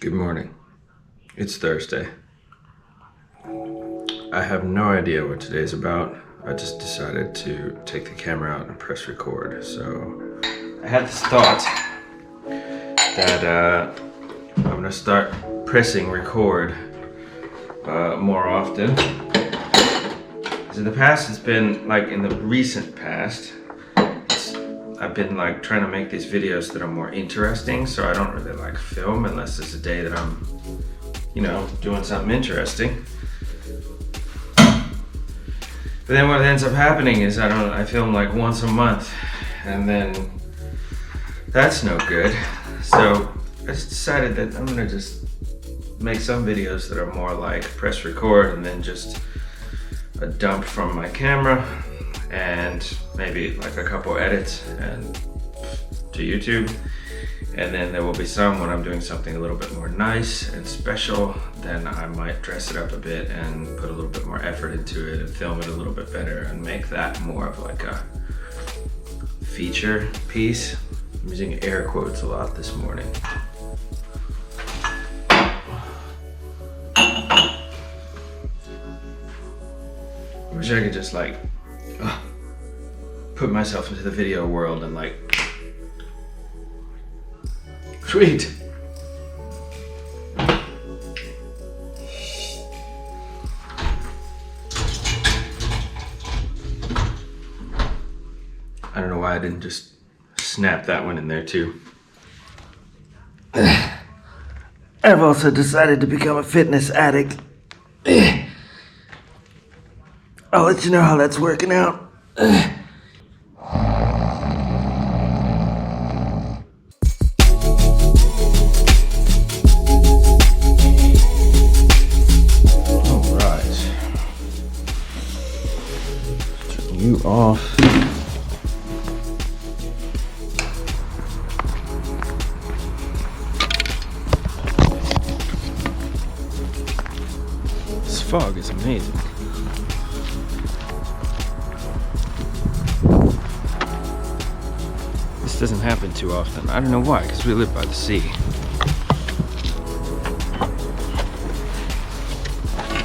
Good morning. It's Thursday. I have no idea what today's about. I just decided to take the camera out and press record. So I had this thought that I'm gonna start pressing record more often. Because in the past, it's been like in the recent past, I've been like trying to make these videos that are more interesting, so I don't really like film unless it's a day that I'm, you know, doing something interesting. But then what ends up happening is I film like once a month, and then that's no good. So I just decided that I'm gonna just make some videos that are more like press record and then just a dump from my camera and maybe like a couple edits and to YouTube. And then there will be some when I'm doing something a little bit more nice and special, then I might dress it up a bit and put a little bit more effort into it and film it a little bit better and make that more of like a feature piece. I'm using air quotes a lot this morning. I wish I could just like put myself into the video world and like, sweet. I don't know why I didn't just snap that one in there too. I've also decided to become a fitness addict. I'll let you know how that's working out. You off. This fog is amazing. This doesn't happen too often. I don't know why, because we live by the sea.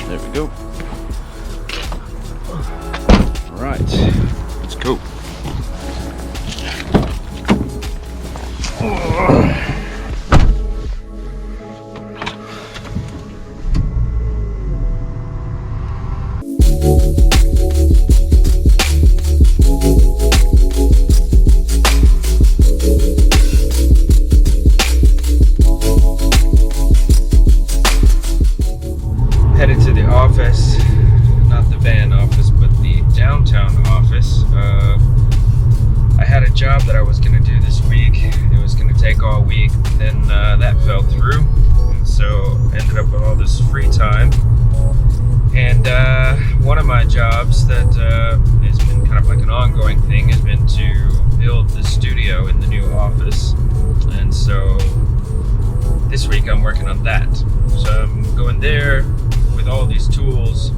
There we go. Right, let's go. Headed to the office, not the van office, but the downtown office. I had a job that I was going to do this week. It was going to take all week, but then that fell through, and so ended up with all this free time. And one of my jobs that has been kind of like an ongoing thing has been to build the studio in the new office. And so this week I'm working on that. So I'm going there with all these tools.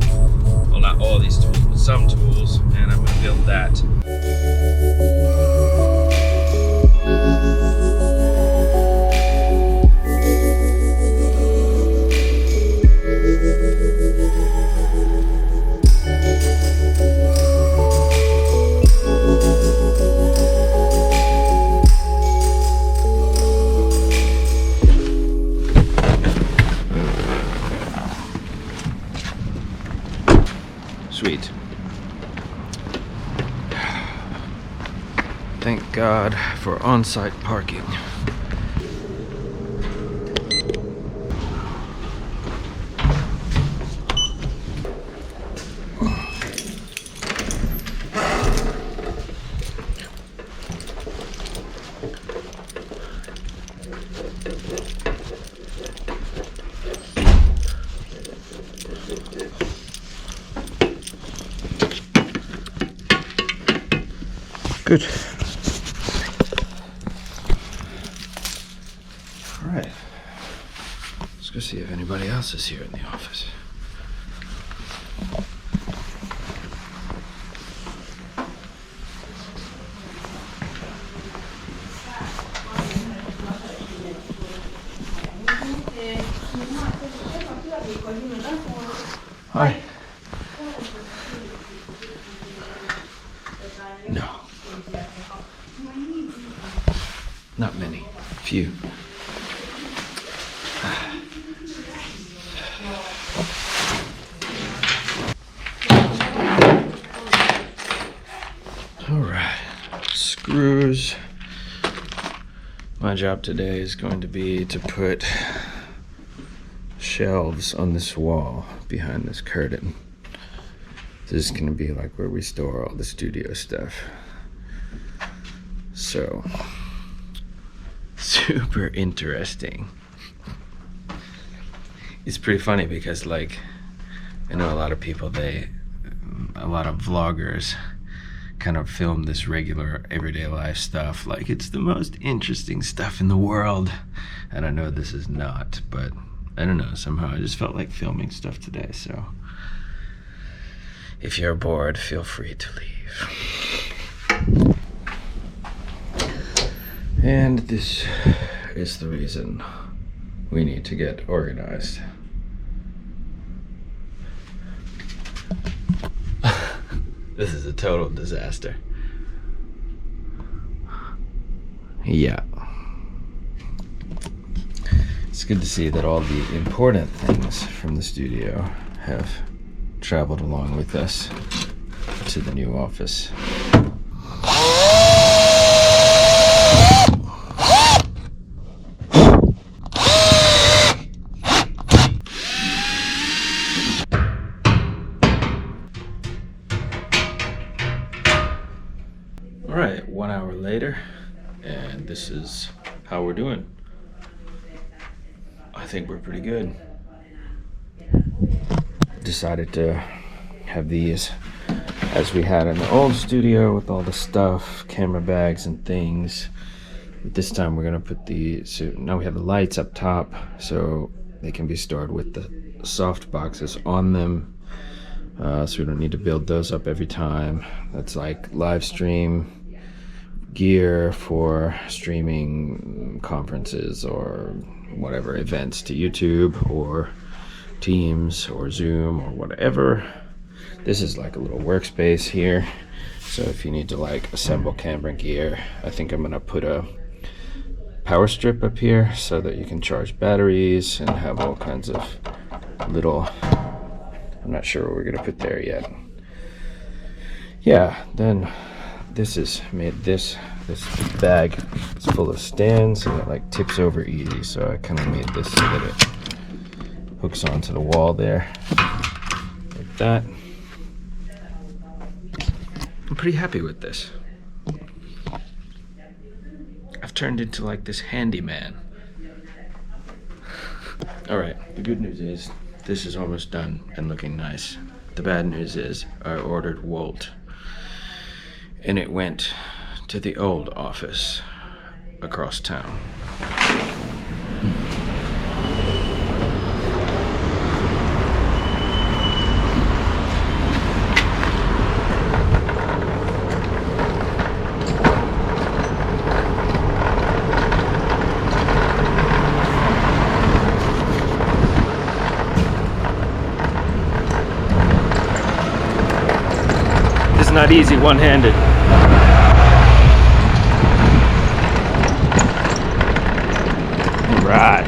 Well, not all these tools, but some tools, and I'm going to build that. Sweet. Thank God for on-site parking. Good. All right. Let's go see if anybody else is here in the office. Okay. Hi. No. Not many. Few. All right. Screws. My job today is going to be to put shelves on this wall behind this curtain. This is going to be like where we store all the studio stuff. So, super interesting. It's pretty funny because, like, I know a lot of people, a lot of vloggers kind of film this regular everyday life stuff like it's the most interesting stuff in the world. And I know this is not, but I don't know, somehow I just felt like filming stuff today. So if you're bored, feel free to leave. And this is the reason we need to get organized. This is a total disaster. Yeah. It's good to see that all the important things from the studio have traveled along with us to the new office. All right, 1 hour later, and this is how we're doing. I think we're pretty good. Decided to have these as we had in the old studio with all the stuff, camera bags and things. But this time we're gonna put so now we have the lights up top, so they can be stored with the soft boxes on them. So we don't need to build those up every time. That's like live stream gear for streaming conferences or whatever events to YouTube or Teams or Zoom or whatever. This is like a little workspace here. So if you need to like assemble camera gear, I think I'm gonna put a power strip up here so that you can charge batteries and have all kinds of little, I'm not sure what we're gonna put there yet. Yeah, then this is made this bag is full of stands and it like tips over easy, so I kind of made this so that it hooks onto the wall there like that. I'm pretty happy with this. I've turned into like this handyman. All right, the good news is this is almost done and looking nice. The bad news is I ordered Wolt and it went to the old office across town. It's not easy one-handed. Right.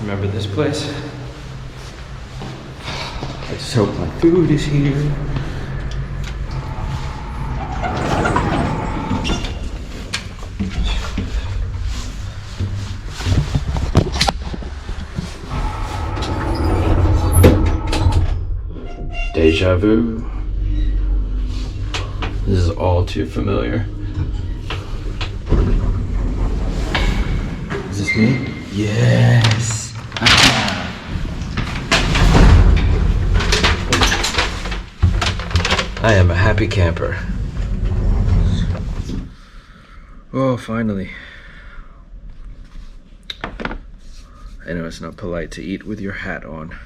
Remember this place? I just hope my food is here. Deja vu. This is all too familiar. Is this me? Yes. I am a happy camper. Oh, finally. I know it's not polite to eat with your hat on,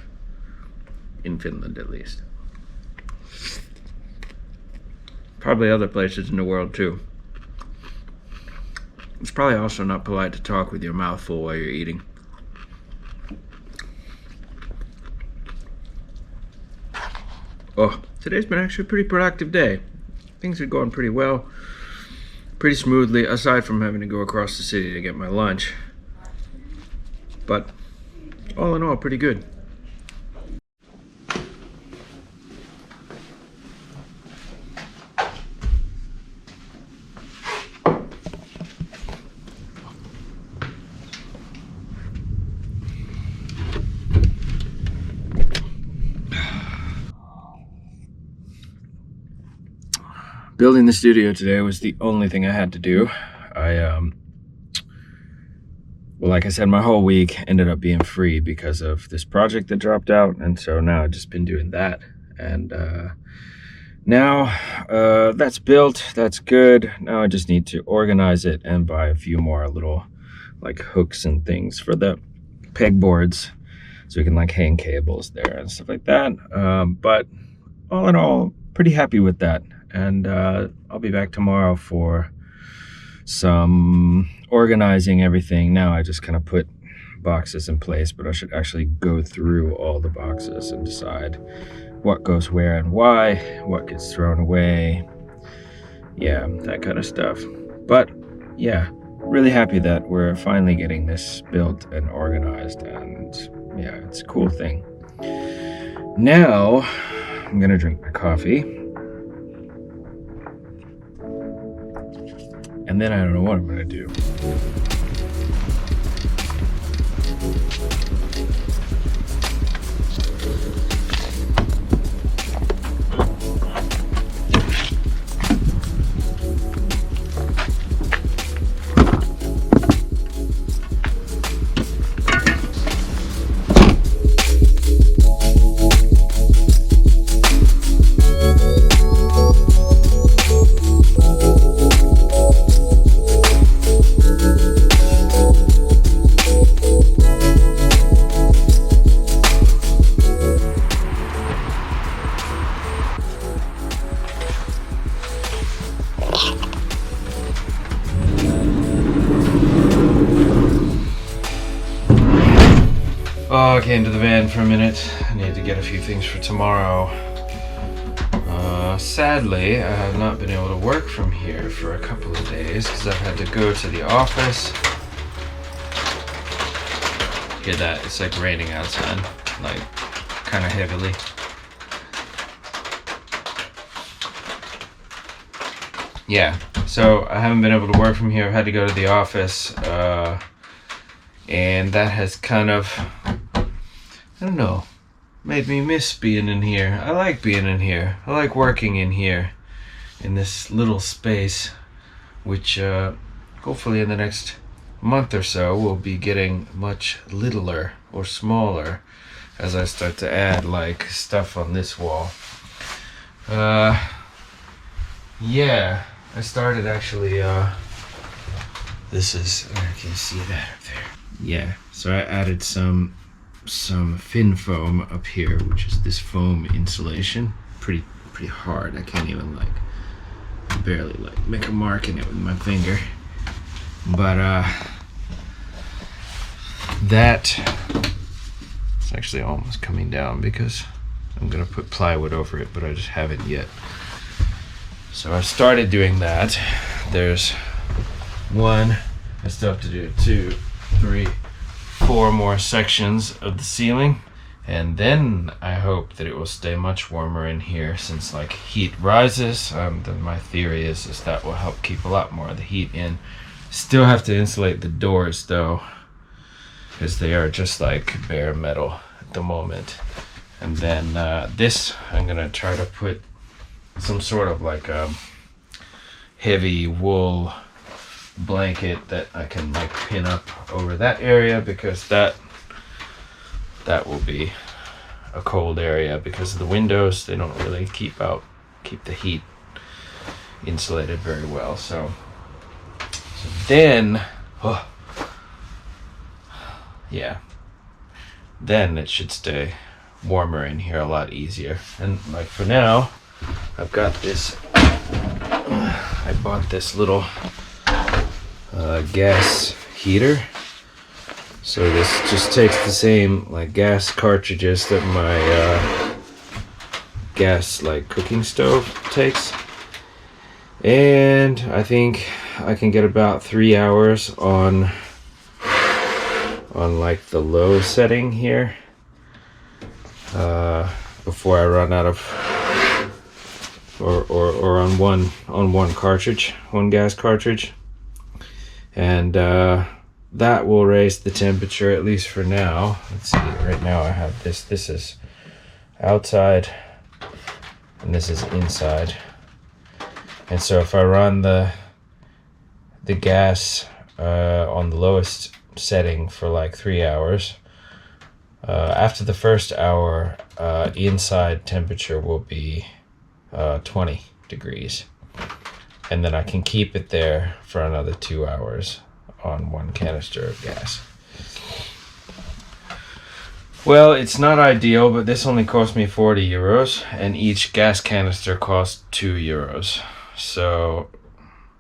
in Finland at least. Probably other places in the world too. It's probably also not polite to talk with your mouth full while you're eating. Oh, today's been actually a pretty productive day. Things are going pretty well, pretty smoothly, aside from having to go across the city to get my lunch. But all in all, pretty good. Building the studio today was the only thing I had to do. Well, like I said, my whole week ended up being free because of this project that dropped out, and so now I've just been doing that. And now that's built, that's good. Now I just need to organize it and buy a few more little like hooks and things for the pegboards, so we can like hang cables there and stuff like that. But all in all, pretty happy with that. And I'll be back tomorrow for some organizing everything. Now I just kind of put boxes in place, but I should actually go through all the boxes and decide what goes where and why, what gets thrown away. Yeah, that kind of stuff. But yeah, really happy that we're finally getting this built and organized, and yeah, it's a cool thing. Now I'm gonna drink my coffee. And then I don't know what I'm gonna do. Oh, I came to the van for a minute. I need to get a few things for tomorrow. Sadly, I have not been able to work from here for a couple of days because I've had to go to the office. Hear that? It's like raining outside, like kind of heavily. Yeah, so I haven't been able to work from here. I've had to go to the office, and that has kind of, I don't know, made me miss being in here. I like being in here. I like working in here, in this little space, which hopefully in the next month or so will be getting much littler or smaller as I start to add like stuff on this wall. Yeah, I started actually, this is, can you see that up there? Yeah, so I added some fin foam up here, which is this foam insulation. Pretty hard. I can't even barely make a mark in it with my finger. But that it's actually almost coming down because I'm gonna put plywood over it, but I just haven't yet. So I started doing that. There's one, I still have to do 2, 3, 4 more sections of the ceiling, and then I hope that it will stay much warmer in here, since like heat rises. Then my theory is that will help keep a lot more of the heat in. Still have to insulate the doors though, because they are just like bare metal at the moment. And then this, I'm gonna try to put some sort of like a heavy wool blanket that I can like pin up over that area, because that will be a cold area because of the windows. They don't really keep the heat insulated very well. So then, yeah, then it should stay warmer in here a lot easier. And like for now, I've got this, I bought this little gas heater. So this just takes the same like gas cartridges that my gas like cooking stove takes, and I think I can get about 3 hours on like the low setting here before I run out of, or on one cartridge, one gas cartridge, and that will raise the temperature, at least for now. Let's see, right now I have this. This is outside and this is inside. And so if I run the gas on the lowest setting for like 3 hours, after the first hour, inside temperature will be 20 degrees. And then I can keep it there for another 2 hours on one canister of gas. Well, it's not ideal, but this only cost me 40 euros, and each gas canister costs 2 euros. So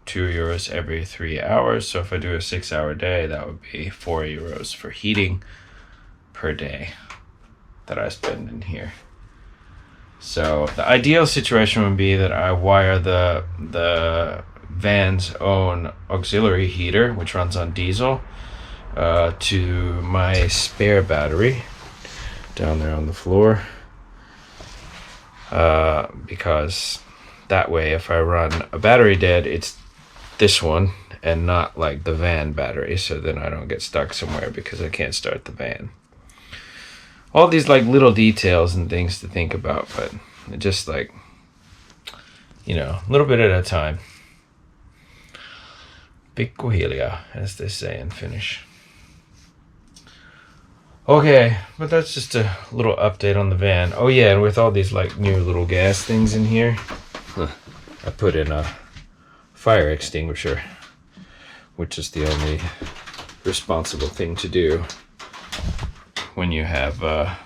2 euros every 3 hours. So if I do a 6-hour day, that would be 4 euros for heating per day that I spend in here. So the ideal situation would be that I wire the van's own auxiliary heater, which runs on diesel, to my spare battery down there on the floor, because that way if I run a battery dead, it's this one and not like the van battery, so then I don't get stuck somewhere because I can't start the van. All these like little details and things to think about, but just like, you know, a little bit at a time. Pikkuhiljaa, as they say in Finnish. Okay, but that's just a little update on the van. Oh yeah, and with all these like new little gas things in here, I put in a fire extinguisher, which is the only responsible thing to do when you have a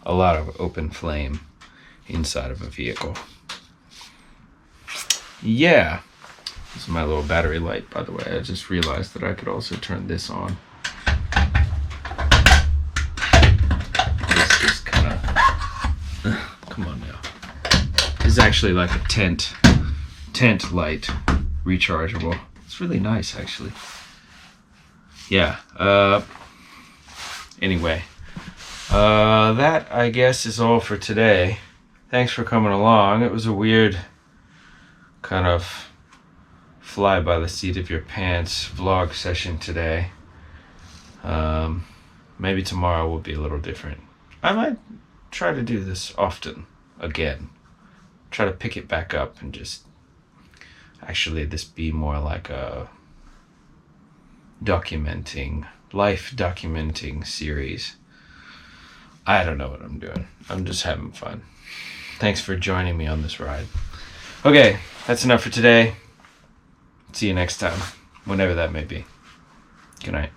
lot of open flame inside of a vehicle. Yeah. This is my little battery light, by the way. I just realized that I could also turn this on. This is kind of... come on now. This is actually like a tent light, rechargeable. It's really nice, actually. Yeah. Anyway. That, I guess, is all for today. Thanks for coming along. It was a weird kind of fly by the seat of your pants vlog session today. Maybe tomorrow will be a little different. I might try to do this often again. Try to pick it back up and just actually this be more like a life documenting series. I don't know what I'm doing. I'm just having fun. Thanks for joining me on this ride. Okay, that's enough for today. See you next time, whenever that may be. Good night.